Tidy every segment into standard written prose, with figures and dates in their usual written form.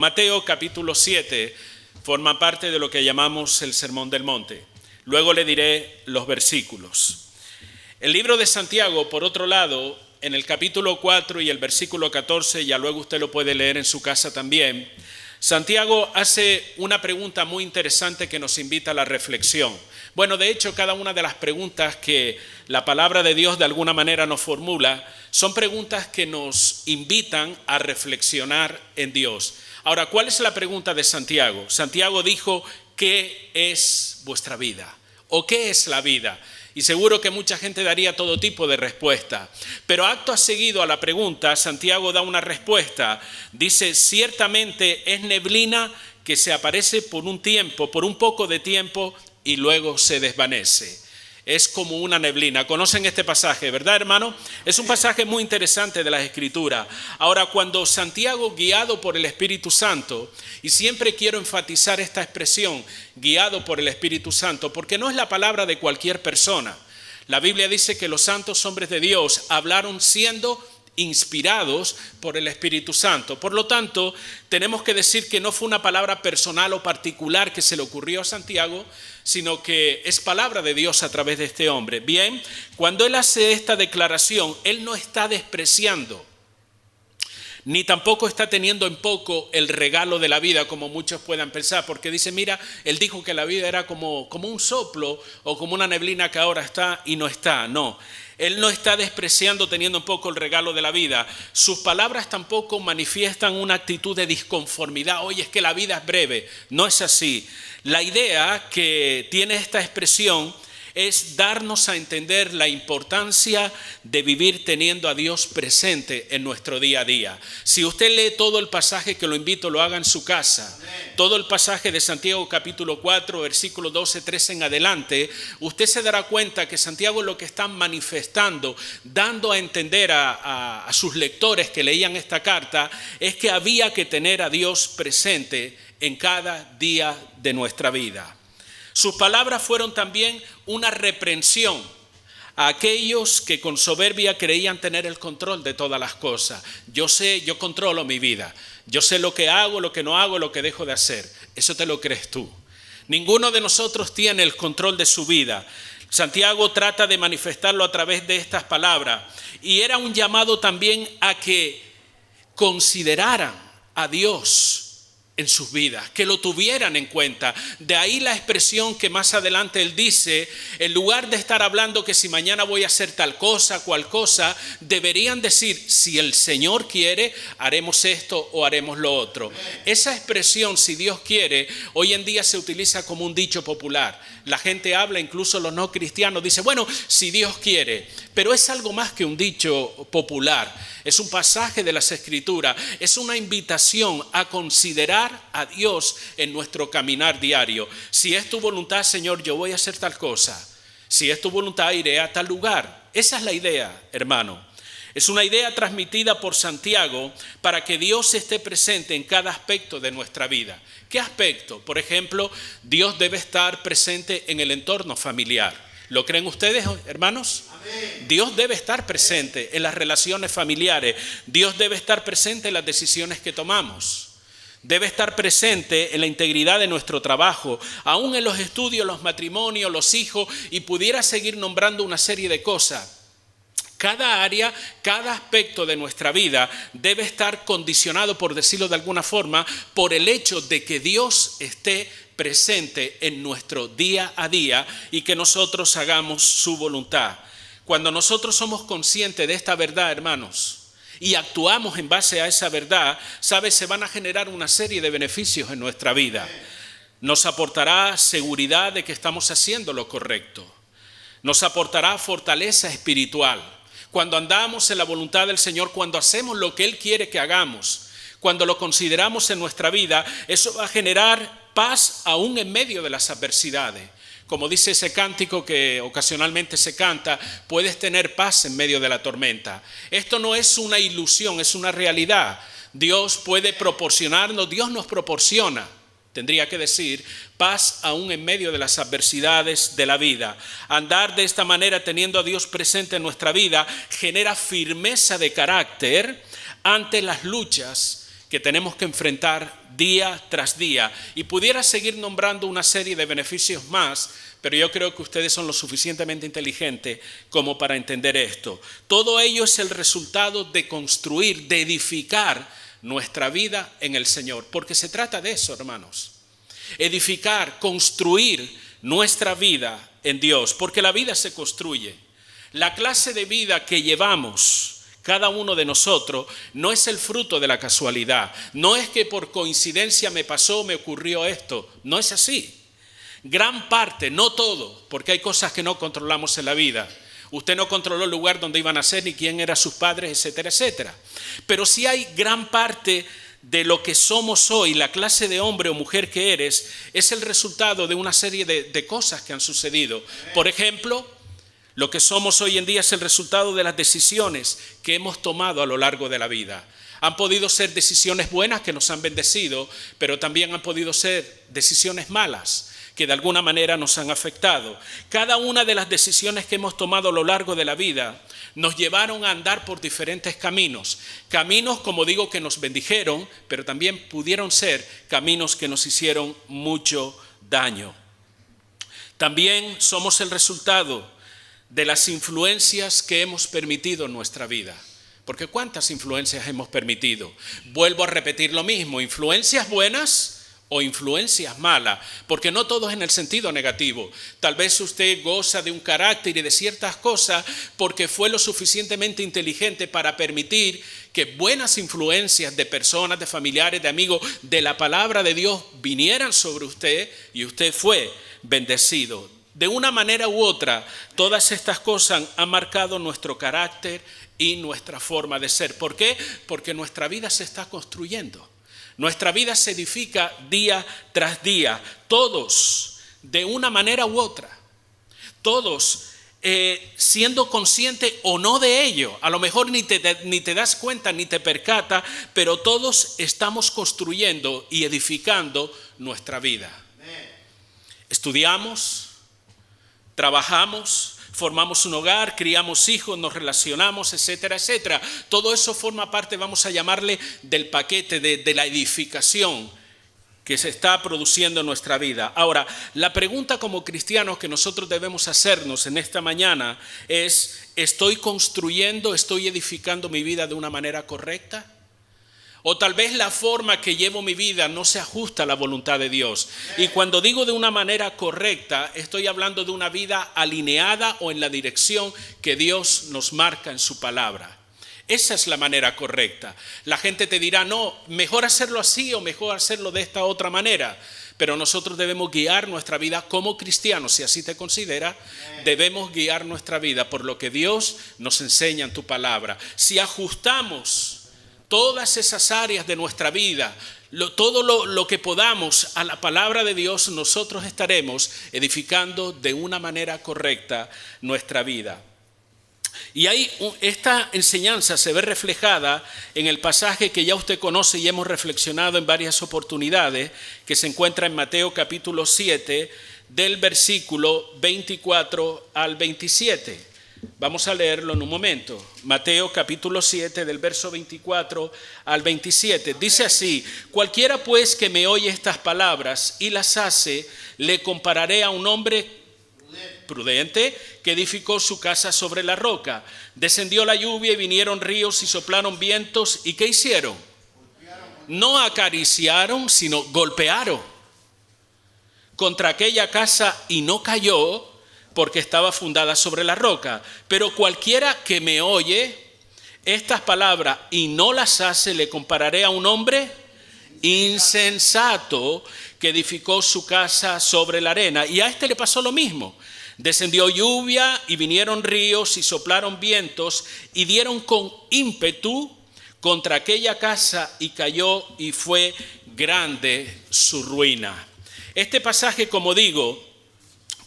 Mateo capítulo 7 forma parte de lo que llamamos el Sermón del Monte. Luego le diré los versículos. El libro de Santiago, por otro lado, en el capítulo 4 y el versículo 14, ya luego usted lo puede leer en su casa también, Santiago hace una pregunta muy interesante que nos invita a la reflexión. Bueno, de hecho, cada una de las preguntas que la palabra de Dios de alguna manera nos formula son preguntas que nos invitan a reflexionar en Dios. Ahora, ¿cuál es la pregunta de Santiago? Santiago dijo, ¿qué es vuestra vida? ¿O qué es la vida? Y seguro que mucha gente daría todo tipo de respuesta. Pero acto seguido a la pregunta, Santiago da una respuesta. Dice, ciertamente es neblina que se aparece por un tiempo, por un poco de tiempo, y luego se desvanece. Es como una neblina. ¿Conocen este pasaje, verdad, hermano? Es un pasaje muy interesante de las Escrituras. Ahora, cuando Santiago, guiado por el Espíritu Santo, y siempre quiero enfatizar esta expresión, guiado por el Espíritu Santo, porque no es la palabra de cualquier persona. La Biblia dice que los santos hombres de Dios hablaron siendo inspirados por el Espíritu Santo. Por lo tanto, tenemos que decir que no fue una palabra personal o particular que se le ocurrió a Santiago, sino que es palabra de Dios a través de este hombre. Bien, cuando él hace esta declaración, él no está despreciando, ni tampoco está teniendo en poco el regalo de la vida, como muchos puedan pensar, porque dice, mira, él dijo que la vida era como un soplo o como una neblina que ahora está y no está. No, él no está despreciando teniendo en poco el regalo de la vida. Sus palabras tampoco manifiestan una actitud de disconformidad. Oye, es que la vida es breve. No es así. La idea que tiene esta expresión es darnos a entender la importancia de vivir teniendo a Dios presente en nuestro día a día. Si usted lee todo el pasaje, que lo invito, lo haga en su casa, todo el pasaje de Santiago capítulo 4, versículos 12, 13 en adelante, usted se dará cuenta que Santiago lo que está manifestando, dando a entender a sus lectores que leían esta carta, es que había que tener a Dios presente en cada día de nuestra vida. Sus palabras fueron también una reprensión a aquellos que con soberbia creían tener el control de todas las cosas. Yo sé, yo controlo mi vida. Yo sé lo que hago, lo que no hago, lo que dejo de hacer. Eso te lo crees tú. Ninguno de nosotros tiene el control de su vida. Santiago trata de manifestarlo a través de estas palabras. Y era un llamado también a que consideraran a Dios en sus vidas, que lo tuvieran en cuenta. De ahí la expresión que más adelante él dice, en lugar de estar hablando que si mañana voy a hacer tal cosa, cual cosa, deberían decir, si el Señor quiere, haremos esto o haremos lo otro. Esa expresión, si Dios quiere, hoy en día se utiliza como un dicho popular. La gente habla, incluso los no cristianos, dice, bueno, si Dios quiere, pero es algo más que un dicho popular. Es un pasaje de las Escrituras, es una invitación a considerar a Dios en nuestro caminar diario. Si es tu voluntad, Señor, yo voy a hacer tal cosa. Si es tu voluntad, iré a tal lugar. Esa es la idea, hermano. Es una idea transmitida por Santiago para que Dios esté presente en cada aspecto de nuestra vida. ¿Qué aspecto? Por ejemplo, Dios debe estar presente en el entorno familiar. ¿Lo creen ustedes, hermanos? Amén. Dios debe estar presente en las relaciones familiares. Dios debe estar presente en las decisiones que tomamos. Debe estar presente en la integridad de nuestro trabajo, aún en los estudios, los matrimonios, los hijos, y pudiera seguir nombrando una serie de cosas. Cada área, cada aspecto de nuestra vida debe estar condicionado, por decirlo de alguna forma, por el hecho de que Dios esté presente en nuestro día a día y que nosotros hagamos su voluntad. Cuando nosotros somos conscientes de esta verdad, hermanos, y actuamos en base a esa verdad, ¿sabes? Se van a generar una serie de beneficios en nuestra vida. Nos aportará seguridad de que estamos haciendo lo correcto. Nos aportará fortaleza espiritual. Cuando andamos en la voluntad del Señor, cuando hacemos lo que Él quiere que hagamos, cuando lo consideramos en nuestra vida, eso va a generar paz aún en medio de las adversidades. Como dice ese cántico que ocasionalmente se canta, puedes tener paz en medio de la tormenta. Esto no es una ilusión, es una realidad. Dios puede proporcionarnos, Dios nos proporciona, tendría que decir, paz aún en medio de las adversidades de la vida. Andar de esta manera teniendo a Dios presente en nuestra vida genera firmeza de carácter ante las luchas que tenemos que enfrentar día tras día. Y pudiera seguir nombrando una serie de beneficios más, pero yo creo que ustedes son lo suficientemente inteligentes como para entender esto. Todo ello es el resultado de construir, de edificar nuestra vida en el Señor, porque se trata de eso, hermanos. Edificar, construir nuestra vida en Dios, porque la vida se construye. La clase de vida que llevamos cada uno de nosotros no es el fruto de la casualidad. No es que por coincidencia me pasó, me ocurrió esto. No es así. Gran parte, no todo, porque hay cosas que no controlamos en la vida. Usted no controló el lugar donde iban a nacer, ni quién eran sus padres, etcétera, etcétera. Pero sí hay gran parte de lo que somos hoy, la clase de hombre o mujer que eres, es el resultado de una serie de cosas que han sucedido. Por ejemplo, lo que somos hoy en día es el resultado de las decisiones que hemos tomado a lo largo de la vida. Han podido ser decisiones buenas que nos han bendecido, pero también han podido ser decisiones malas que de alguna manera nos han afectado. Cada una de las decisiones que hemos tomado a lo largo de la vida nos llevaron a andar por diferentes caminos. Caminos, como digo, que nos bendijeron, pero también pudieron ser caminos que nos hicieron mucho daño. También somos el resultado de las influencias que hemos permitido en nuestra vida. Porque ¿cuántas influencias hemos permitido? Vuelvo a repetir lo mismo, influencias buenas o influencias malas, porque no todo es en el sentido negativo. Tal vez usted goza de un carácter y de ciertas cosas porque fue lo suficientemente inteligente para permitir que buenas influencias de personas, de familiares, de amigos, de la palabra de Dios vinieran sobre usted y usted fue bendecido. De una manera u otra, todas estas cosas han marcado nuestro carácter y nuestra forma de ser. ¿Por qué? Porque nuestra vida se está construyendo. Nuestra vida se edifica día tras día. Todos, de una manera u otra. Todos siendo consciente o no de ello. A lo mejor ni te das cuenta, ni te percata, pero todos estamos construyendo y edificando nuestra vida. Estudiamos, trabajamos, formamos un hogar, criamos hijos, nos relacionamos, etcétera, etcétera. Todo eso forma parte, vamos a llamarle, del paquete de la edificación que se está produciendo en nuestra vida. Ahora, la pregunta como cristianos que nosotros debemos hacernos en esta mañana es, ¿estoy construyendo, estoy edificando mi vida de una manera correcta? O tal vez la forma que llevo mi vida no se ajusta a la voluntad de Dios. Y cuando digo de una manera correcta, estoy hablando de una vida alineada o en la dirección que Dios nos marca en su palabra. Esa es la manera correcta. La gente te dirá, no, mejor hacerlo así o mejor hacerlo de esta otra manera. Pero nosotros debemos guiar nuestra vida como cristianos, si así te considera, debemos guiar nuestra vida por lo que Dios nos enseña en tu palabra. Si ajustamos todas esas áreas de nuestra vida, todo lo que podamos a la palabra de Dios, nosotros estaremos edificando de una manera correcta nuestra vida. Y ahí esta enseñanza se ve reflejada en el pasaje que ya usted conoce y hemos reflexionado en varias oportunidades, que se encuentra en Mateo capítulo 7, del versículo 24 al 27. Vamos a leerlo en un momento. Mateo capítulo 7 del verso 24 al 27. Dice así: cualquiera pues que me oye estas palabras y las hace, le compararé a un hombre prudente que edificó su casa sobre la roca. Descendió la lluvia y vinieron ríos y soplaron vientos. ¿Y qué hicieron? No acariciaron, sino golpearon contra aquella casa y no cayó, porque estaba fundada sobre la roca. Pero cualquiera que me oye estas palabras y no las hace, le compararé a un hombre insensato que edificó su casa sobre la arena. Y a este le pasó lo mismo. Descendió lluvia y vinieron ríos y soplaron vientos y dieron con ímpetu contra aquella casa y cayó y fue grande su ruina. Este pasaje, como digo,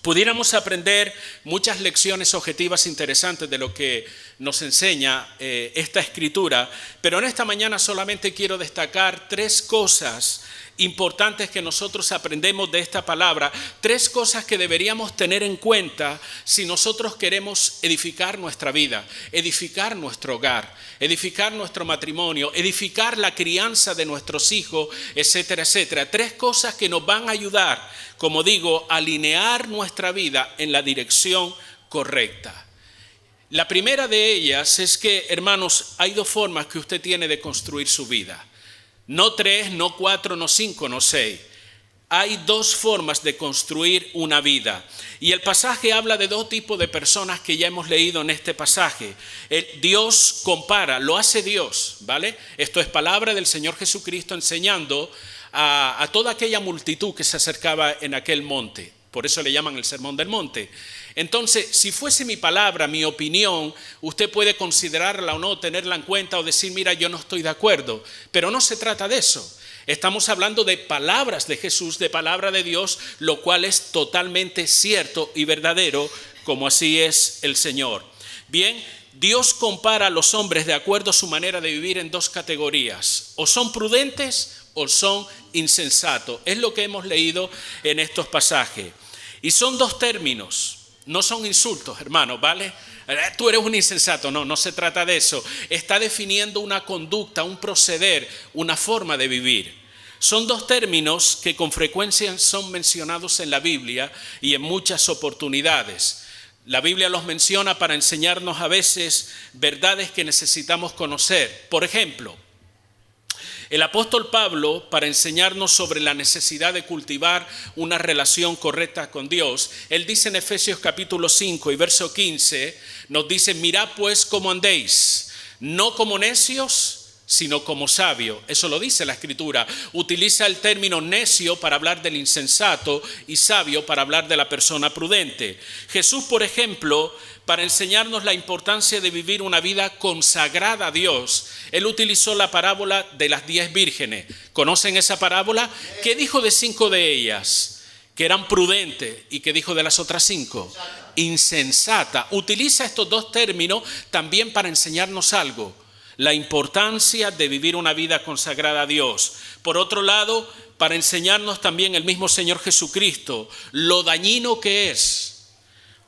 pudiéramos aprender muchas lecciones objetivas interesantes de lo que nos enseña esta escritura, pero en esta mañana solamente quiero destacar tres cosas importantes que nosotros aprendemos de esta palabra, 3 cosas que deberíamos tener en cuenta si nosotros queremos edificar nuestra vida, edificar nuestro hogar, edificar nuestro matrimonio, edificar la crianza de nuestros hijos, etcétera, etcétera. 3 cosas que nos van a ayudar, como digo, a alinear nuestra vida en la dirección correcta. La primera de ellas es que, hermanos, hay 2 formas que usted tiene de construir su vida. No 3, no 4, no 5, no 6. Hay 2 formas de construir una vida. Y el pasaje habla de 2 tipos de personas que ya hemos leído en este pasaje. Dios compara, lo hace Dios, ¿vale? Esto es palabra del Señor Jesucristo enseñando a toda aquella multitud que se acercaba en aquel monte. Por eso le llaman el Sermón del Monte. Entonces, si fuese mi palabra, mi opinión, usted puede considerarla o no, tenerla en cuenta o decir, mira, yo no estoy de acuerdo. Pero no se trata de eso. Estamos hablando de palabras de Jesús, de palabra de Dios, lo cual es totalmente cierto y verdadero, como así es el Señor. Bien, Dios compara a los hombres de acuerdo a su manera de vivir en 2 categorías. O son prudentes o son insensatos. Es lo que hemos leído en estos pasajes. Y son 2 términos. No son insultos, hermanos, ¿vale? Tú eres un insensato. No, no se trata de eso. Está definiendo una conducta, un proceder, una forma de vivir. Son 2 términos que con frecuencia son mencionados en la Biblia y en muchas oportunidades. La Biblia los menciona para enseñarnos a veces verdades que necesitamos conocer. Por ejemplo, el apóstol Pablo, para enseñarnos sobre la necesidad de cultivar una relación correcta con Dios, él dice en Efesios capítulo 5 y verso 15, nos dice, mirad pues cómo andéis, no como necios, sino como sabios. Eso lo dice la Escritura. Utiliza el término necio para hablar del insensato y sabio para hablar de la persona prudente. Jesús, por ejemplo, para enseñarnos la importancia de vivir una vida consagrada a Dios, él utilizó la parábola de las 10 vírgenes. ¿Conocen esa parábola? ¿Qué dijo de 5 de ellas? Que eran prudentes. ¿Y qué dijo de las otras 5? Insensata. Utiliza estos 2 términos también para enseñarnos algo. La importancia de vivir una vida consagrada a Dios. Por otro lado, para enseñarnos también el mismo Señor Jesucristo, lo dañino que es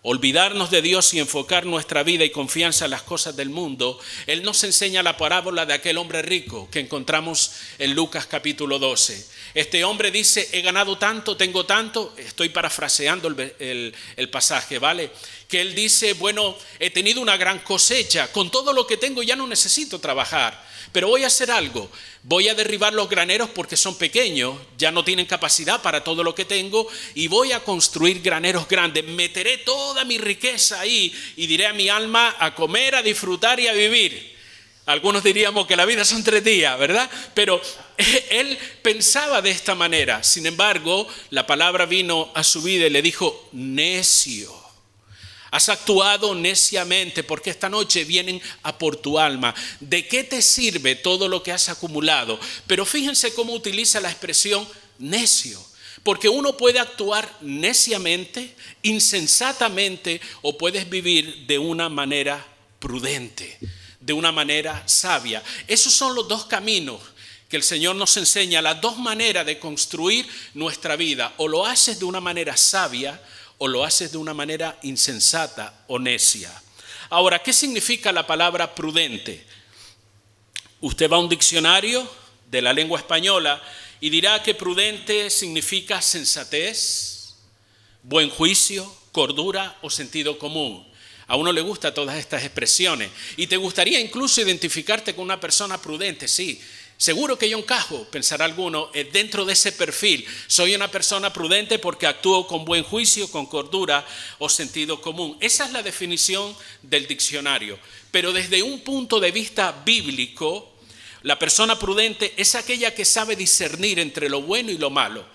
olvidarnos de Dios y enfocar nuestra vida y confianza en las cosas del mundo. Él nos enseña la parábola de aquel hombre rico que encontramos en Lucas capítulo 12. Este hombre dice, he ganado tanto, tengo tanto, estoy parafraseando el pasaje, ¿vale? Que él dice, bueno, he tenido una gran cosecha, con todo lo que tengo ya no necesito trabajar, pero voy a hacer algo, voy a derribar los graneros porque son pequeños, ya no tienen capacidad para todo lo que tengo y voy a construir graneros grandes, meteré toda mi riqueza ahí y diré a mi alma a comer, a disfrutar y a vivir. Algunos diríamos que la vida son 3 días, ¿verdad? Pero él pensaba de esta manera. Sin embargo, la palabra vino a su vida y le dijo, necio. Has actuado neciamente porque esta noche vienen a por tu alma. ¿De qué te sirve todo lo que has acumulado? Pero fíjense cómo utiliza la expresión necio. Porque uno puede actuar neciamente, insensatamente, o puedes vivir de una manera prudente, de una manera sabia. Esos son los 2 caminos que el Señor nos enseña, las 2 maneras de construir nuestra vida. O lo haces de una manera sabia, o lo haces de una manera insensata o necia. Ahora, ¿qué significa la palabra prudente? Usted va a un diccionario de la lengua española y dirá que prudente significa sensatez, buen juicio, cordura o sentido común. A uno le gustan todas estas expresiones y te gustaría incluso identificarte con una persona prudente, sí. Seguro que yo encajo, pensará alguno, dentro de ese perfil. Soy una persona prudente porque actúo con buen juicio, con cordura o sentido común. Esa es la definición del diccionario. Pero desde un punto de vista bíblico, la persona prudente es aquella que sabe discernir entre lo bueno y lo malo.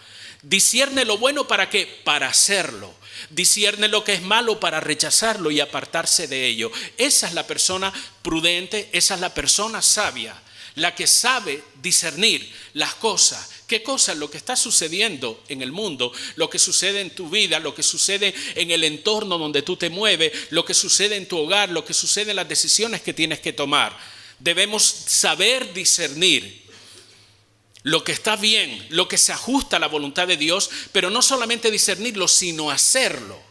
Discierne lo bueno ¿para qué? Para hacerlo. Discierne lo que es malo para rechazarlo y apartarse de ello. Esa es la persona prudente, esa es la persona sabia. La que sabe discernir las cosas. ¿Qué cosas? Lo que está sucediendo en el mundo, lo que sucede en tu vida, lo que sucede en el entorno donde tú te mueves, lo que sucede en tu hogar, lo que sucede en las decisiones que tienes que tomar. Debemos saber discernir. lo que está bien, lo que se ajusta a la voluntad de Dios, pero no solamente discernirlo, sino hacerlo.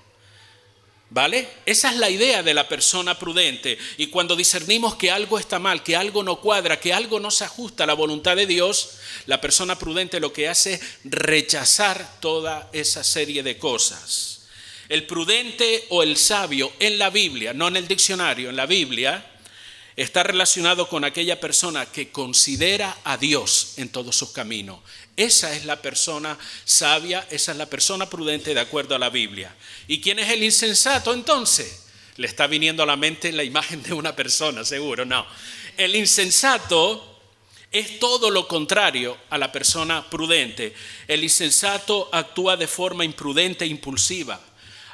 ¿Vale? Esa es la idea de la persona prudente. Y cuando discernimos que algo está mal, que algo no cuadra, que algo no se ajusta a la voluntad de Dios, la persona prudente lo que hace es rechazar toda esa serie de cosas. El prudente o el sabio en la Biblia, no en el diccionario, en la Biblia, está relacionado con aquella persona que considera a Dios en todos sus caminos. Esa es la persona sabia, esa es la persona prudente de acuerdo a la Biblia. ¿Y quién es el insensato entonces? Le está viniendo a la mente la imagen de una persona, seguro, no. El insensato es todo lo contrario a la persona prudente. El insensato actúa de forma imprudente e impulsiva.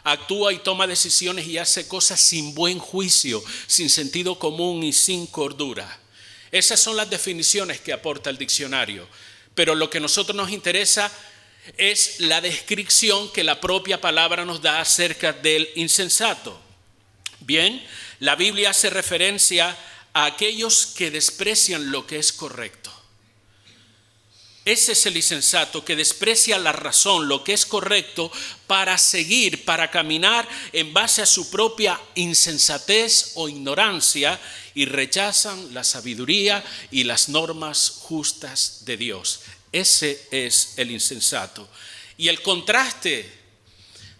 Actúa y toma decisiones y hace cosas sin buen juicio, sin sentido común y sin cordura. Esas son las definiciones que aporta el diccionario. Pero lo que a nosotros nos interesa es la descripción que la propia palabra nos da acerca del insensato. Bien, la Biblia hace referencia a aquellos que desprecian lo que es correcto. Ese es el insensato que desprecia la razón, lo que es correcto, para seguir, para caminar en base a su propia insensatez o ignorancia y rechazan la sabiduría y las normas justas de Dios. Ese es el insensato. Y el contraste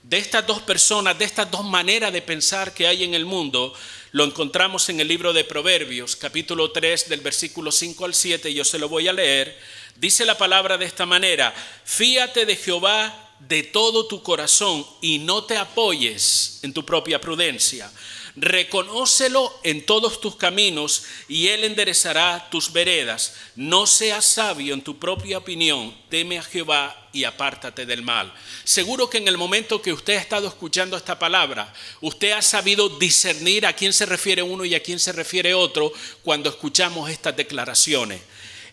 de estas dos personas, de estas dos maneras de pensar que hay en el mundo, lo encontramos en el libro de Proverbios, capítulo 3, del versículo 5 al 7, yo se lo voy a leer. Dice la palabra de esta manera: fíate de Jehová de todo tu corazón y no te apoyes en tu propia prudencia. Reconócelo en todos tus caminos y Él enderezará tus veredas. No seas sabio en tu propia opinión, teme a Jehová y apártate del mal. Seguro que en el momento que usted ha estado escuchando esta palabra, usted ha sabido discernir a quién se refiere uno y a quién se refiere otro cuando escuchamos estas declaraciones.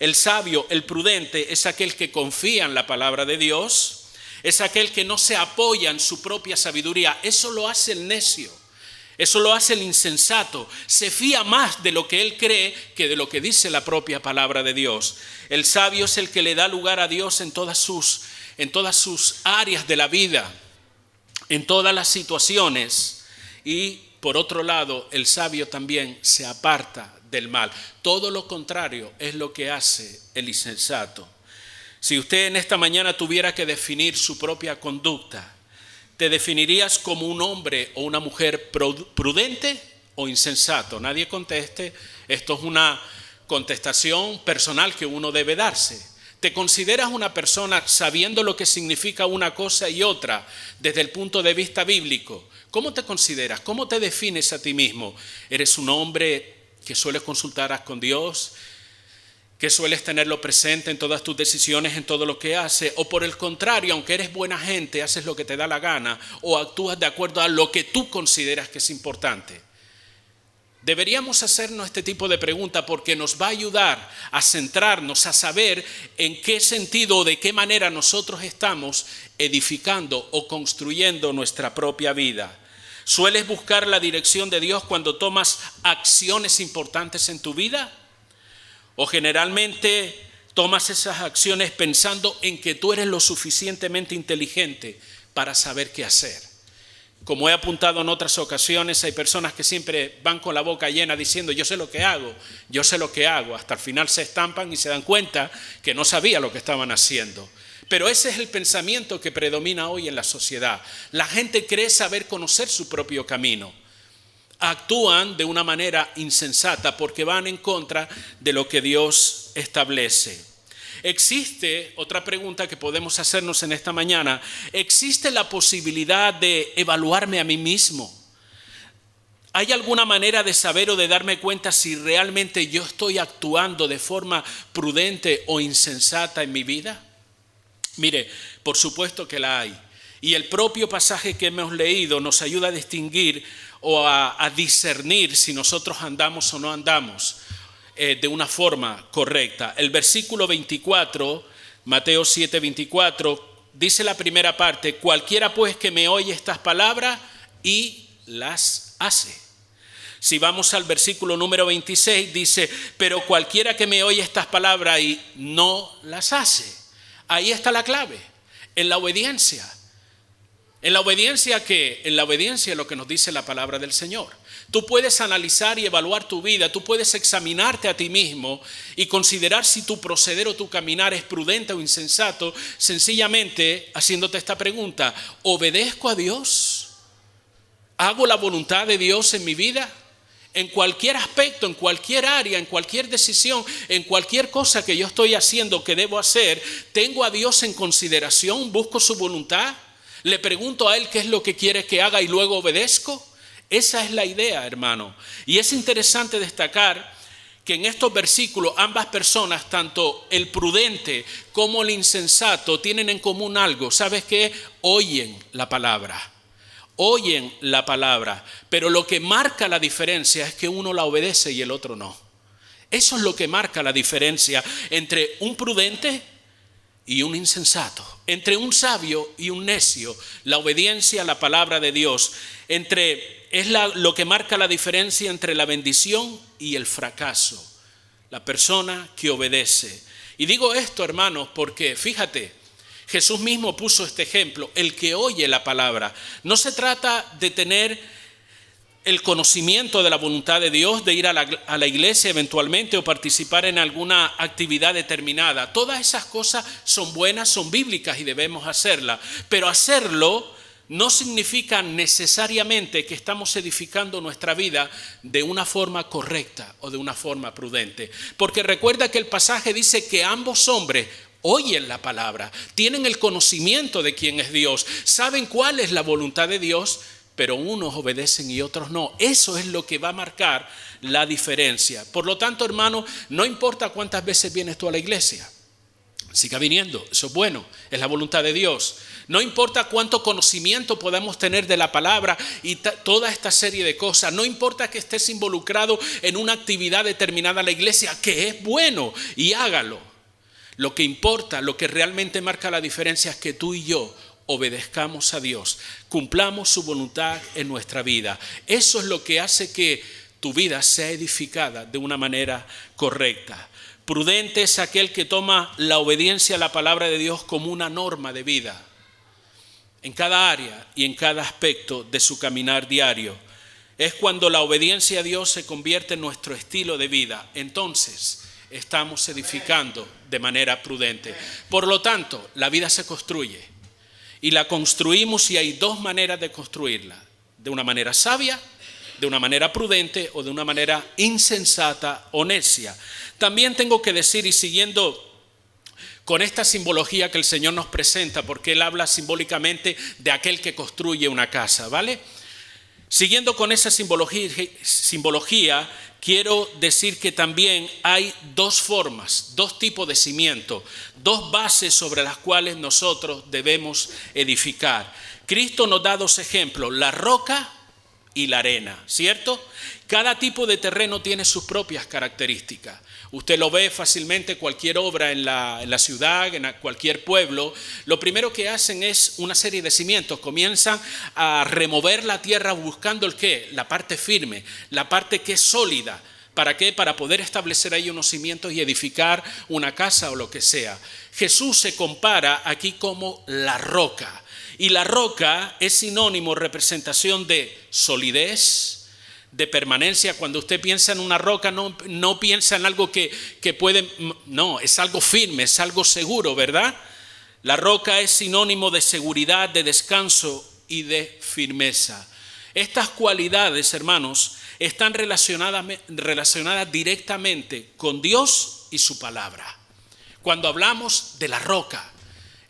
El sabio, el prudente, es aquel que confía en la palabra de Dios, es aquel que no se apoya en su propia sabiduría. Eso lo hace el necio, eso lo hace el insensato. Se fía más de lo que él cree que de lo que dice la propia palabra de Dios. El sabio es el que le da lugar a Dios en todas sus áreas de la vida, en todas las situaciones. Y por otro lado, el sabio también se aparta del mal. Todo lo contrario es lo que hace el insensato. Si usted en esta mañana tuviera que definir su propia conducta, ¿te definirías como un hombre o una mujer prudente o insensato? Nadie conteste. Esto es una contestación personal que uno debe darse. ¿Te consideras una persona sabiendo lo que significa una cosa y otra desde el punto de vista bíblico? ¿Cómo te consideras? ¿Cómo te defines a ti mismo? ¿Eres un hombre que sueles consultar con Dios, que sueles tenerlo presente en todas tus decisiones, en todo lo que haces? O por el contrario, aunque eres buena gente, haces lo que te da la gana o actúas de acuerdo a lo que tú consideras que es importante. Deberíamos hacernos este tipo de preguntas porque nos va a ayudar a centrarnos, a saber en qué sentido o de qué manera nosotros estamos edificando o construyendo nuestra propia vida. ¿Sueles buscar la dirección de Dios cuando tomas acciones importantes en tu vida? ¿O generalmente tomas esas acciones pensando en que tú eres lo suficientemente inteligente para saber qué hacer? Como he apuntado en otras ocasiones, hay personas que siempre van con la boca llena diciendo yo sé lo que hago, hasta el final se estampan y se dan cuenta que no sabía lo que estaban haciendo. Pero ese es el pensamiento que predomina hoy en la sociedad. La gente cree saber conocer su propio camino. Actúan de una manera insensata porque van en contra de lo que Dios establece. Existe otra pregunta que podemos hacernos en esta mañana. ¿Existe la posibilidad de evaluarme a mí mismo? ¿Hay alguna manera de saber o de darme cuenta si realmente yo estoy actuando de forma prudente o insensata en mi vida? Mire, por supuesto que la hay. Y el propio pasaje que hemos leído nos ayuda a distinguir o a discernir si nosotros andamos o no andamos de una forma correcta. El versículo 24, Mateo 7:24, dice la primera parte: cualquiera pues que me oye estas palabras y las hace. Si vamos al versículo número 26, dice, pero cualquiera que me oye estas palabras y no las hace. Ahí está la clave, en la obediencia. ¿En la obediencia qué? En la obediencia lo que nos dice la palabra del Señor. Tú puedes analizar y evaluar tu vida, tú puedes examinarte a ti mismo y considerar si tu proceder o tu caminar es prudente o insensato, sencillamente haciéndote esta pregunta: ¿obedezco a Dios? ¿Hago la voluntad de Dios en mi vida? En cualquier aspecto, en cualquier área, en cualquier decisión, en cualquier cosa que yo estoy haciendo, que debo hacer, ¿tengo a Dios en consideración? ¿Busco su voluntad? ¿Le pregunto a Él qué es lo que quiere que haga y luego obedezco? Esa es la idea, hermano. Y es interesante destacar que en estos versículos ambas personas, tanto el prudente como el insensato, tienen en común algo. ¿Sabes qué? Oyen la palabra. Oyen la palabra, pero lo que marca la diferencia es que uno la obedece y el otro no. Eso es lo que marca la diferencia entre un prudente y un insensato, entre un sabio y un necio. La obediencia a la palabra de Dios lo que marca la diferencia entre la bendición y el fracaso. La persona que obedece. Y digo esto, hermanos, porque fíjate, Jesús mismo puso este ejemplo, el que oye la palabra. No se trata de tener el conocimiento de la voluntad de Dios, de ir a la iglesia eventualmente o participar en alguna actividad determinada. Todas esas cosas son buenas, son bíblicas y debemos hacerlas. Pero hacerlo no significa necesariamente que estamos edificando nuestra vida de una forma correcta o de una forma prudente. Porque recuerda que el pasaje dice que ambos hombres oyen la palabra, tienen el conocimiento de quién es Dios, saben cuál es la voluntad de Dios, pero unos obedecen y otros no. Eso es lo que va a marcar la diferencia. Por lo tanto, hermano, no importa cuántas veces vienes tú a la iglesia, siga viniendo, eso es bueno, es la voluntad de Dios. No importa cuánto conocimiento podamos tener de la palabra y toda esta serie de cosas. No importa que estés involucrado en una actividad determinada en la iglesia, que es bueno, y hágalo. Lo que importa, lo que realmente marca la diferencia es que tú y yo obedezcamos a Dios, cumplamos su voluntad en nuestra vida. Eso es lo que hace que tu vida sea edificada de una manera correcta. Prudente es aquel que toma la obediencia a la palabra de Dios como una norma de vida, en cada área y en cada aspecto de su caminar diario. Es cuando la obediencia a Dios se convierte en nuestro estilo de vida. Entonces estamos edificando de manera prudente. Por lo tanto, la vida se construye y la construimos, y hay dos maneras de construirla: de una manera sabia, de una manera prudente, o de una manera insensata o necia. También tengo que decir, y siguiendo con esta simbología que el Señor nos presenta, porque Él habla simbólicamente de aquel que construye una casa, ¿vale? Siguiendo con esa simbología, quiero decir que también hay dos formas, dos tipos de cimiento, dos bases sobre las cuales nosotros debemos edificar. Cristo nos da dos ejemplos, la roca y la arena, ¿cierto? Cada tipo de terreno tiene sus propias características. Usted lo ve fácilmente, cualquier obra en la ciudad, en cualquier pueblo, lo primero que hacen es una serie de cimientos. Comienzan a remover la tierra buscando el qué, la parte firme, la parte que es sólida. ¿Para qué? Para poder establecer ahí unos cimientos y edificar una casa o lo que sea. Jesús se compara aquí como la roca. Y la roca es sinónimo, representación de solidez, de permanencia. Cuando usted piensa en una roca, no piensa en algo que puede, no, es algo firme, es algo seguro, ¿verdad? La roca es sinónimo de seguridad, de descanso y de firmeza. Estas cualidades, hermanos, están relacionadas directamente con Dios y su palabra. Cuando hablamos de la roca,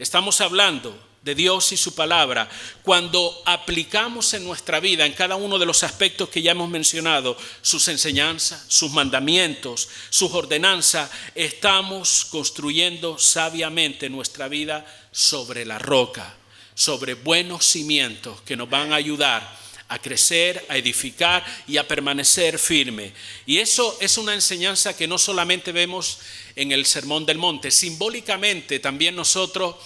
estamos hablando de Dios y su palabra. Cuando aplicamos en nuestra vida, en cada uno de los aspectos que ya hemos mencionado, sus enseñanzas, sus mandamientos, sus ordenanzas, estamos construyendo sabiamente nuestra vida sobre la roca, sobre buenos cimientos que nos van a ayudar a crecer, a edificar y a permanecer firme. Y eso es una enseñanza que no solamente vemos en el Sermón del Monte, simbólicamente también nosotros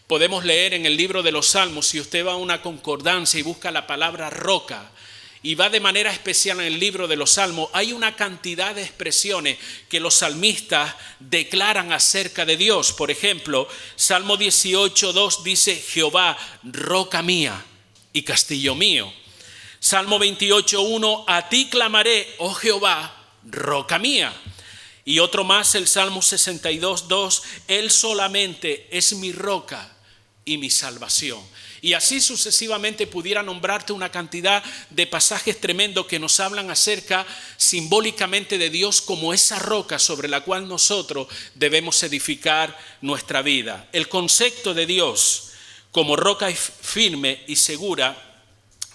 podemos leer en el libro de los Salmos. Si usted va a una concordancia y busca la palabra roca y va de manera especial en el libro de los Salmos, hay una cantidad de expresiones que los salmistas declaran acerca de Dios. Por ejemplo, Salmo 18:2 dice: Jehová, roca mía y castillo mío. Salmo 28:1, a ti clamaré, oh Jehová, roca mía. Y otro más, el Salmo 62:2, Él solamente es mi roca y mi salvación. Y así sucesivamente pudiera nombrarte una cantidad de pasajes tremendos que nos hablan acerca simbólicamente de Dios como esa roca sobre la cual nosotros debemos edificar nuestra vida. El concepto de Dios como roca firme y segura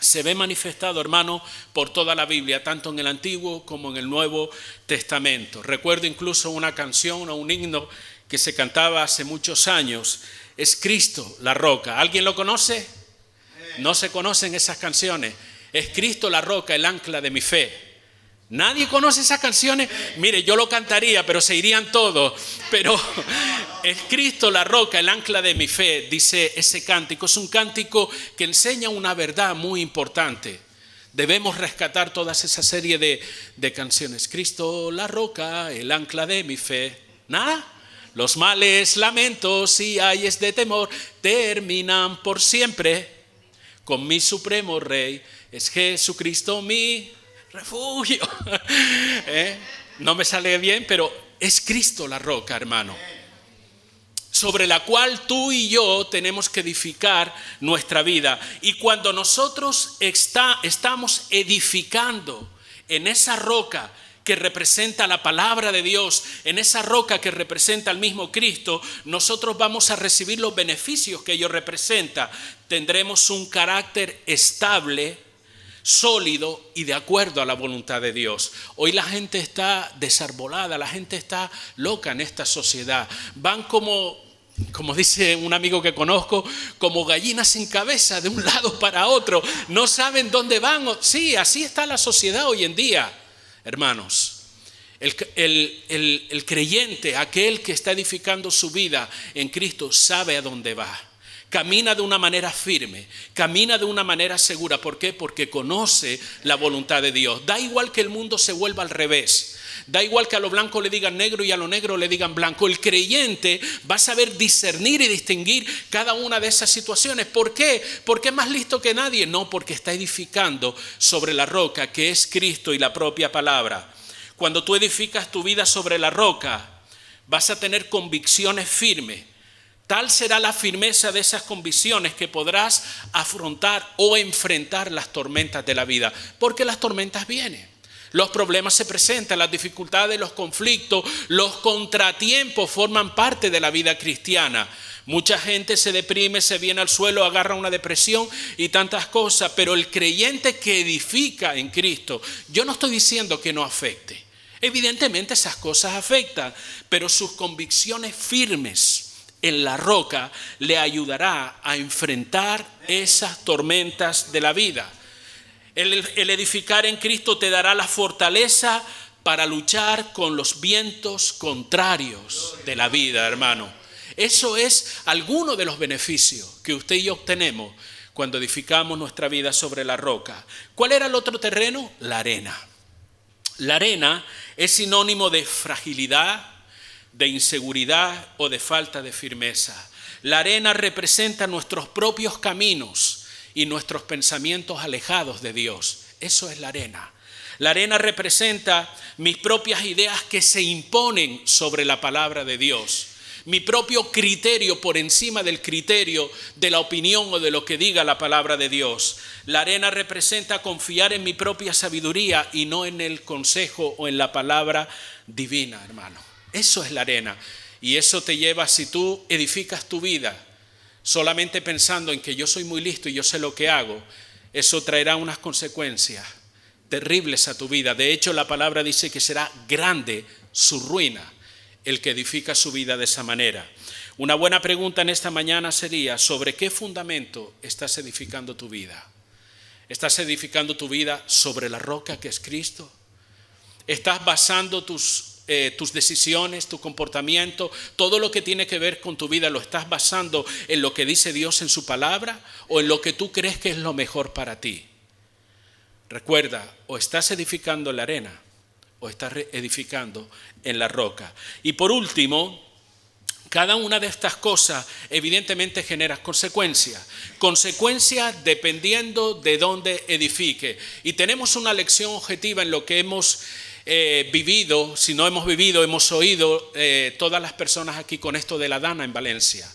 se ve manifestado, hermano, por toda la Biblia, tanto en el Antiguo como en el Nuevo Testamento. Recuerdo incluso una canción o un himno que se cantaba hace muchos años: es Cristo la roca. ¿Alguien lo conoce? No se conocen esas canciones. Es Cristo la roca, el ancla de mi fe. ¿Nadie conoce esas canciones? Mire, yo lo cantaría, pero se irían todos. Pero es Cristo la roca, el ancla de mi fe, dice ese cántico. Es un cántico que enseña una verdad muy importante. Debemos rescatar toda esa serie de canciones. Cristo la roca, el ancla de mi fe. ¿Nada? Los males, lamentos y ayes de temor terminan por siempre con mi supremo Rey. Es Jesucristo mi refugio. No me sale bien, pero es Cristo la roca, hermano, sobre la cual tú y yo tenemos que edificar nuestra vida. Y cuando nosotros estamos edificando en esa roca que representa la palabra de Dios, en esa roca que representa al mismo Cristo, nosotros vamos a recibir los beneficios que ello representa. Tendremos un carácter estable, sólido y de acuerdo a la voluntad de Dios. Hoy la gente está desarbolada, la gente está loca en esta sociedad. Van como dice un amigo que conozco, como gallinas sin cabeza de un lado para otro. No saben dónde van. Sí, así está la sociedad hoy en día, hermanos. El creyente, aquel que está edificando su vida en Cristo, sabe a dónde va. Camina de una manera firme, camina de una manera segura. ¿Por qué? Porque conoce la voluntad de Dios. Da igual que el mundo se vuelva al revés. Da igual que a lo blanco le digan negro y a lo negro le digan blanco. El creyente va a saber discernir y distinguir cada una de esas situaciones. ¿Por qué? ¿Porque es más listo que nadie? No, porque está edificando sobre la roca que es Cristo y la propia palabra. Cuando tú edificas tu vida sobre la roca, vas a tener convicciones firmes. Tal será la firmeza de esas convicciones que podrás afrontar o enfrentar las tormentas de la vida. Porque las tormentas vienen, los problemas se presentan, las dificultades, los conflictos, los contratiempos forman parte de la vida cristiana. Mucha gente se deprime, se viene al suelo, agarra una depresión y tantas cosas. Pero el creyente que edifica en Cristo, yo no estoy diciendo que no afecte. Evidentemente esas cosas afectan, pero sus convicciones firmes en la roca le ayudará a enfrentar esas tormentas de la vida. El edificar en Cristo te dará la fortaleza para luchar con los vientos contrarios de la vida, hermano. Eso es alguno de los beneficios que usted y yo obtenemos cuando edificamos nuestra vida sobre la roca. ¿Cuál era el otro terreno? La arena. La arena es sinónimo de fragilidad, de inseguridad o de falta de firmeza. La arena representa nuestros propios caminos y nuestros pensamientos alejados de Dios. Eso es la arena. La arena representa mis propias ideas que se imponen sobre la palabra de Dios. Mi propio criterio por encima del criterio de la opinión o de lo que diga la palabra de Dios. La arena representa confiar en mi propia sabiduría y no en el consejo o en la palabra divina, hermano. Eso es la arena. Y eso te lleva, si tú edificas tu vida solamente pensando en que yo soy muy listo y yo sé lo que hago, eso traerá unas consecuencias terribles a tu vida. De hecho, la palabra dice que será grande su ruina el que edifica su vida de esa manera. Una buena pregunta en esta mañana sería: ¿sobre qué fundamento estás edificando tu vida? ¿Estás edificando tu vida sobre la roca que es Cristo? ¿Estás basando tus decisiones, tu comportamiento, todo lo que tiene que ver con tu vida, lo estás basando en lo que dice Dios en su palabra o en lo que tú crees que es lo mejor para ti? Recuerda, o estás edificando en la arena o estás edificando en la roca. Y por último, cada una de estas cosas evidentemente genera consecuencias. Consecuencias dependiendo de dónde edifique. Y tenemos una lección objetiva en lo que hemos vivido. Si no hemos vivido, hemos oído todas las personas aquí con esto de la Dana en Valencia.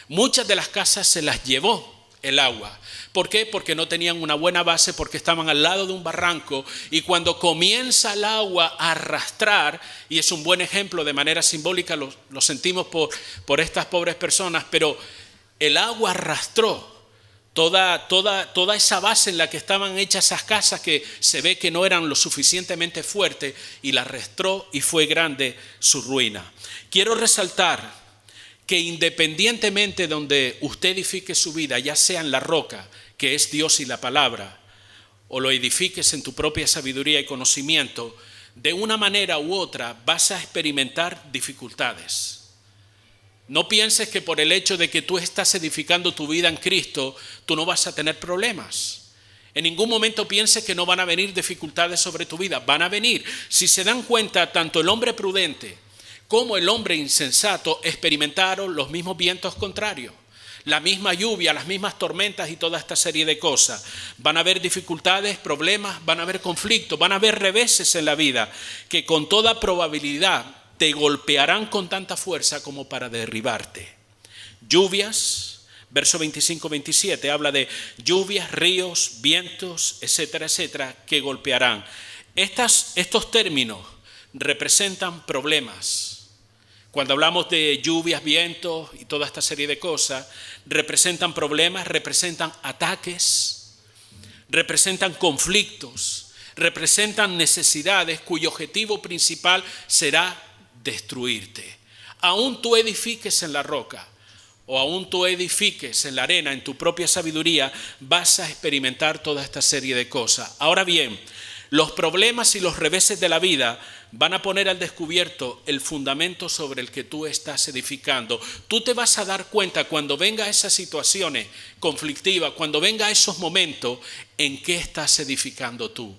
Muchas de las casas se las llevó el agua. ¿Por qué? Porque no tenían una buena base, porque estaban al lado de un barranco, y cuando comienza el agua a arrastrar, y es un buen ejemplo de manera simbólica, lo sentimos por estas pobres personas, pero el agua arrastró toda esa base en la que estaban hechas esas casas, que se ve que no eran lo suficientemente fuertes, y la arrastró y fue grande su ruina. Quiero resaltar que independientemente de donde usted edifique su vida, ya sea en la roca, que es Dios y la palabra, o lo edifiques en tu propia sabiduría y conocimiento, de una manera u otra vas a experimentar dificultades. No pienses que por el hecho de que tú estás edificando tu vida en Cristo, tú no vas a tener problemas. En ningún momento pienses que no van a venir dificultades sobre tu vida. Van a venir. Si se dan cuenta, tanto el hombre prudente como el hombre insensato experimentaron los mismos vientos contrarios, la misma lluvia, las mismas tormentas y toda esta serie de cosas. Van a haber dificultades, problemas, van a haber conflictos, van a haber reveses en la vida que con toda probabilidad te golpearán con tanta fuerza como para derribarte. Lluvias, verso 25-27, habla de lluvias, ríos, vientos, etcétera, etcétera, que golpearán. Estos términos representan problemas. Cuando hablamos de lluvias, vientos y toda esta serie de cosas, representan problemas, representan ataques, representan conflictos, representan necesidades cuyo objetivo principal será destruirte. Aún tú edifiques en la roca o aún tú edifiques en la arena, en tu propia sabiduría, vas a experimentar toda esta serie de cosas. Ahora bien, los problemas y los reveses de la vida van a poner al descubierto el fundamento sobre el que tú estás edificando. Tú te vas a dar cuenta cuando venga esas situaciones conflictivas, cuando venga esos momentos, en qué estás edificando tú.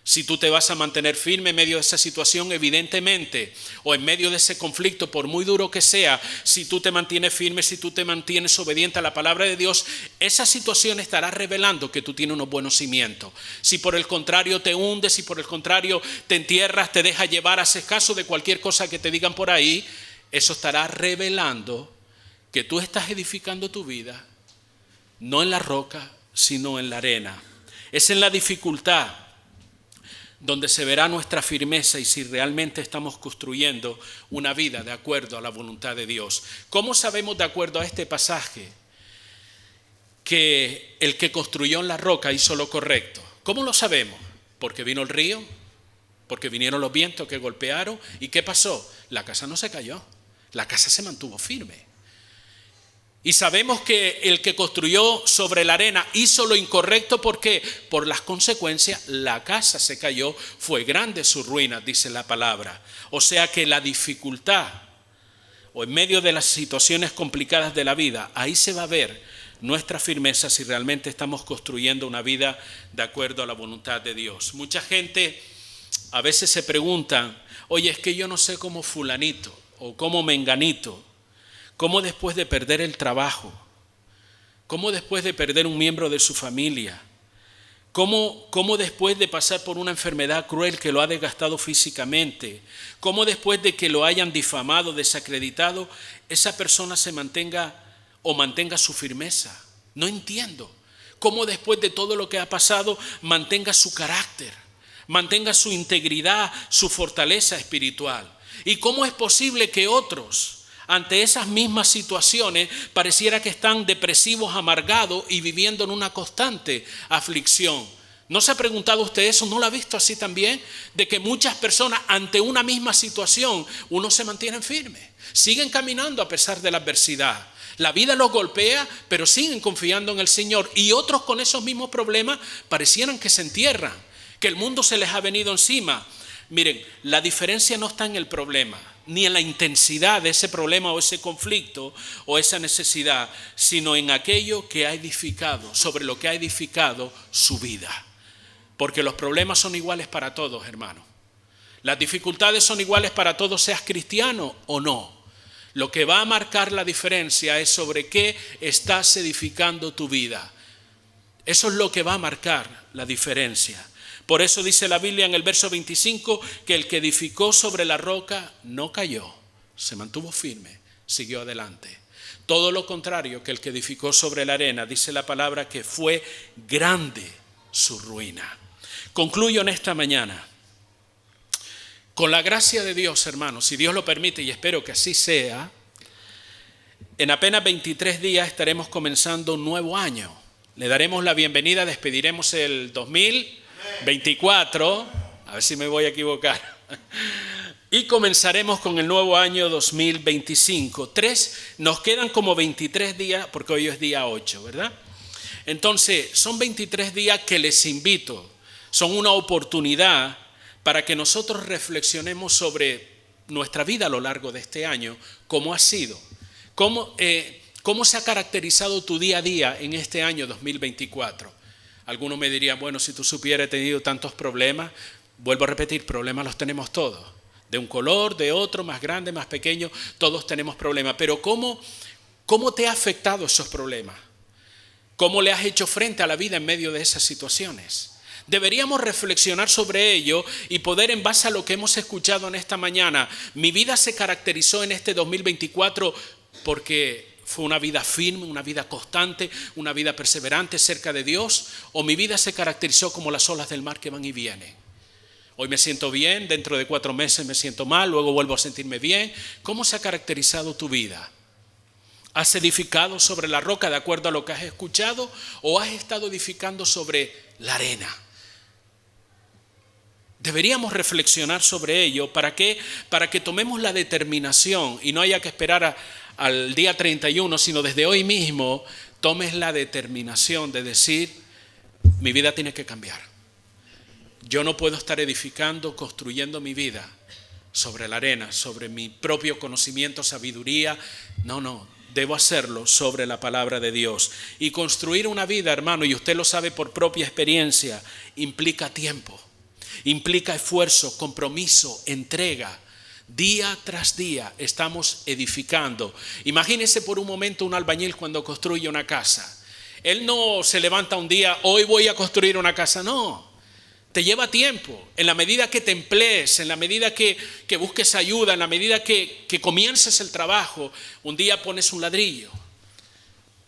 Si tú te vas a mantener firme en medio de esa situación, evidentemente, o en medio de ese conflicto, por muy duro que sea, si tú te mantienes firme, si tú te mantienes obediente a la palabra de Dios, esa situación estará revelando que tú tienes unos buenos cimientos. Si por el contrario te hundes, si por el contrario te entierras, te dejas llevar, haces caso de cualquier cosa que te digan por ahí, eso estará revelando que tú estás edificando tu vida, no en la roca, sino en la arena. Es en la dificultad donde se verá nuestra firmeza y si realmente estamos construyendo una vida de acuerdo a la voluntad de Dios. ¿Cómo sabemos, de acuerdo a este pasaje, que el que construyó en la roca hizo lo correcto? ¿Cómo lo sabemos? Porque vino el río, porque vinieron los vientos que golpearon. ¿Y qué pasó? La casa no se cayó, la casa se mantuvo firme. Y sabemos que el que construyó sobre la arena hizo lo incorrecto. ¿Por qué? Por las consecuencias, la casa se cayó, fue grande su ruina, dice la palabra. O sea que la dificultad, o en medio de las situaciones complicadas de la vida, ahí se va a ver nuestra firmeza si realmente estamos construyendo una vida de acuerdo a la voluntad de Dios. Mucha gente a veces se pregunta, oye, es que yo no sé cómo fulanito o cómo menganito, cómo después de perder el trabajo, cómo después de perder un miembro de su familia, cómo después de pasar por una enfermedad cruel que lo ha desgastado físicamente, cómo después de que lo hayan difamado, desacreditado, esa persona se mantenga su firmeza. No entiendo cómo después de todo lo que ha pasado mantenga su carácter, mantenga su integridad, su fortaleza espiritual. Y cómo es posible que otros, ante esas mismas situaciones, pareciera que están depresivos, amargados y viviendo en una constante aflicción. ¿No se ha preguntado usted eso? ¿No lo ha visto así también? De que muchas personas ante una misma situación, unos se mantienen firmes, siguen caminando a pesar de la adversidad. La vida los golpea, pero siguen confiando en el Señor. Y otros con esos mismos problemas parecieran que se entierran, que el mundo se les ha venido encima. Miren, la diferencia no está en el problema, ni en la intensidad de ese problema o ese conflicto o esa necesidad, sino en aquello que ha edificado, sobre lo que ha edificado su vida. Porque los problemas son iguales para todos, hermano. Las dificultades son iguales para todos, seas cristiano o no. Lo que va a marcar la diferencia es sobre qué estás edificando tu vida. Eso es lo que va a marcar la diferencia. Por eso dice la Biblia en el verso 25 que el que edificó sobre la roca no cayó, se mantuvo firme, siguió adelante. Todo lo contrario que el que edificó sobre la arena, dice la palabra que fue grande su ruina. Concluyo en esta mañana. Con la gracia de Dios, hermanos, si Dios lo permite, y espero que así sea, en apenas 23 días estaremos comenzando un nuevo año. Le daremos la bienvenida, despediremos el 2024, a ver si me voy a equivocar, y comenzaremos con el nuevo año 2025. Nos quedan como 23 días, porque hoy es día 8, ¿verdad? Entonces, son 23 días que les invito, son una oportunidad para que nosotros reflexionemos sobre nuestra vida a lo largo de este año, cómo ha sido, cómo se ha caracterizado tu día a día en este año 2024. Algunos me dirían, bueno, si tú supieras, he tenido tantos problemas. Vuelvo a repetir, problemas los tenemos todos, de un color, de otro, más grande, más pequeño, todos tenemos problemas. Pero ¿cómo te ha afectado esos problemas? ¿Cómo le has hecho frente a la vida en medio de esas situaciones? Deberíamos reflexionar sobre ello y poder, en base a lo que hemos escuchado en esta mañana, mi vida se caracterizó en este 2024 porque fue una vida firme, una vida constante, una vida perseverante cerca de Dios, o mi vida se caracterizó como las olas del mar que van y vienen. Hoy me siento bien, dentro de 4 meses me siento mal, luego vuelvo a sentirme bien. ¿Cómo se ha caracterizado tu vida? ¿Has edificado sobre la roca de acuerdo a lo que has escuchado o has estado edificando sobre la arena? Deberíamos reflexionar sobre ello. ¿Para qué? Para que tomemos la determinación y no haya que esperar al día 31, sino desde hoy mismo tomes la determinación de decir, mi vida tiene que cambiar. Yo no puedo estar edificando, construyendo mi vida sobre la arena, sobre mi propio conocimiento, sabiduría. No, debo hacerlo sobre la palabra de Dios. Y construir una vida, hermano, y usted lo sabe por propia experiencia, implica tiempo. Implica esfuerzo, compromiso, entrega. Día tras día estamos edificando. Imagínese por un momento un albañil cuando construye una casa. Él no se levanta un día, hoy voy a construir una casa. No, te lleva tiempo. En la medida que te emplees, en la medida que busques ayuda, en la medida que comiences el trabajo, un día pones un ladrillo.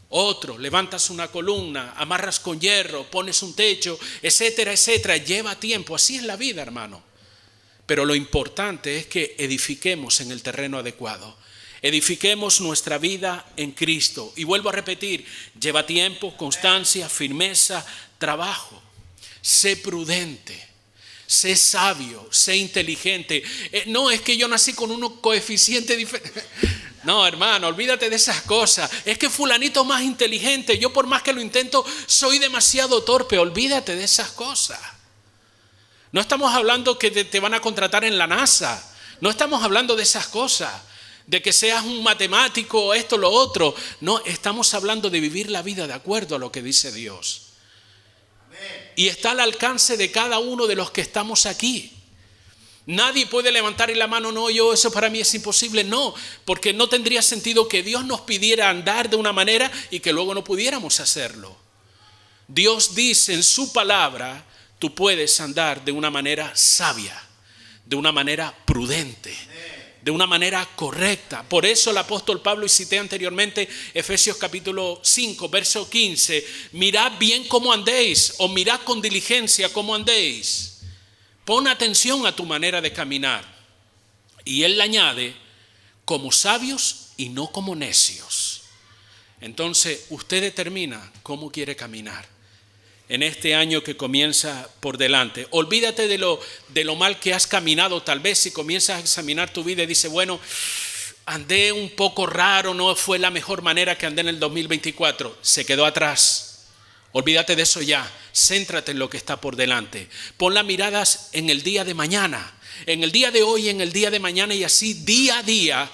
Otro, levantas una columna, amarras con hierro, pones un techo, etcétera, etcétera. Lleva tiempo, así es la vida, hermano. Pero lo importante es que edifiquemos en el terreno adecuado. Edifiquemos nuestra vida en Cristo. Y vuelvo a repetir, lleva tiempo, constancia, firmeza, trabajo. Sé prudente, sé sabio, sé inteligente. No, es que yo nací con un coeficiente diferente. No, hermano, olvídate de esas cosas. Es que fulanito es más inteligente. Yo por más que lo intento, soy demasiado torpe. Olvídate de esas cosas. No estamos hablando que te van a contratar en la NASA. No estamos hablando de esas cosas. De que seas un matemático, esto, lo otro. No, estamos hablando de vivir la vida de acuerdo a lo que dice Dios. Y está al alcance de cada uno de los que estamos aquí. Nadie puede levantar la mano, no, eso para mí es imposible. No, porque no tendría sentido que Dios nos pidiera andar de una manera y que luego no pudiéramos hacerlo. Dios dice en su palabra, tú puedes andar de una manera sabia, de una manera prudente, de una manera correcta. Por eso el apóstol Pablo, y cité anteriormente Efesios capítulo 5, verso 15, mirad bien cómo andéis, o mirad con diligencia cómo andéis. Pon atención a tu manera de caminar. Y él le añade, como sabios y no como necios. Entonces, usted determina cómo quiere caminar en este año que comienza por delante. Olvídate de lo mal que has caminado. Tal vez si comienzas a examinar tu vida y dices, bueno, andé un poco raro, no fue la mejor manera que andé en el 2024. Se quedó atrás. Olvídate de eso ya. Céntrate en lo que está por delante. Pon las miradas en el día de mañana, en el día de hoy, en el día de mañana, y así día a día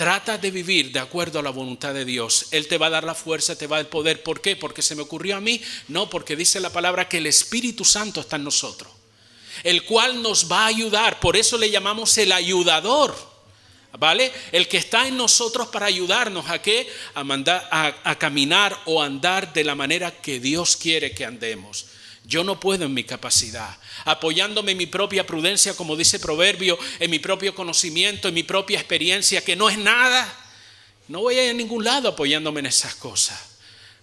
Trata de vivir de acuerdo a la voluntad de Dios. Él te va a dar la fuerza, te va a dar el poder. ¿Por qué? ¿Porque se me ocurrió a mí? No, porque dice la palabra que el Espíritu Santo está en nosotros, el cual nos va a ayudar. Por eso le llamamos el ayudador, ¿vale? El que está en nosotros para ayudarnos ¿a qué? A caminar o andar de la manera que Dios quiere que andemos. Yo no puedo en mi capacidad, apoyándome en mi propia prudencia, como dice Proverbio, en mi propio conocimiento, en mi propia experiencia, que no es nada. No voy a ir a ningún lado apoyándome en esas cosas.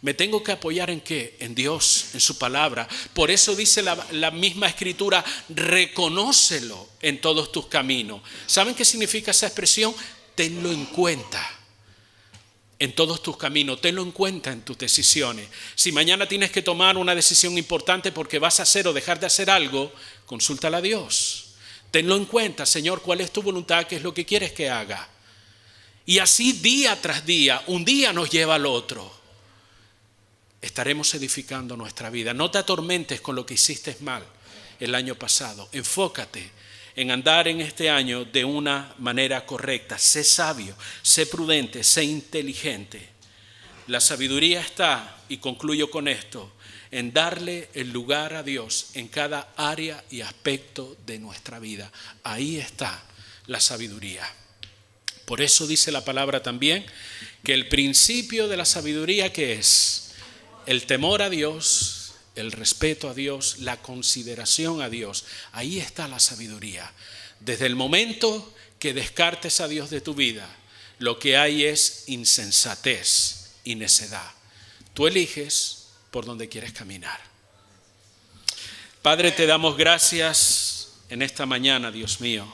Me tengo que apoyar ¿en qué? En Dios, en su palabra. Por eso dice la misma Escritura, reconócelo en todos tus caminos. ¿Saben qué significa esa expresión? Tenlo en cuenta. En todos tus caminos, tenlo en cuenta en tus decisiones. Si mañana tienes que tomar una decisión importante porque vas a hacer o dejar de hacer algo, consúltale a Dios. Tenlo en cuenta, Señor, ¿cuál es tu voluntad? ¿Qué es lo que quieres que haga? Y así día tras día, un día nos lleva al otro. Estaremos edificando nuestra vida. No te atormentes con lo que hiciste mal el año pasado. Enfócate en andar en este año de una manera correcta. Sé sabio, sé prudente, sé inteligente. La sabiduría está, y concluyo con esto, en darle el lugar a Dios en cada área y aspecto de nuestra vida. Ahí está la sabiduría. Por eso dice la palabra también que el principio de la sabiduría, ¿qué es? El temor a Dios, el respeto a Dios, la consideración a Dios. Ahí está la sabiduría. Desde el momento que descartes a Dios de tu vida, lo que hay es insensatez y necedad. Tú eliges por donde quieres caminar. Padre, te damos gracias en esta mañana, Dios mío.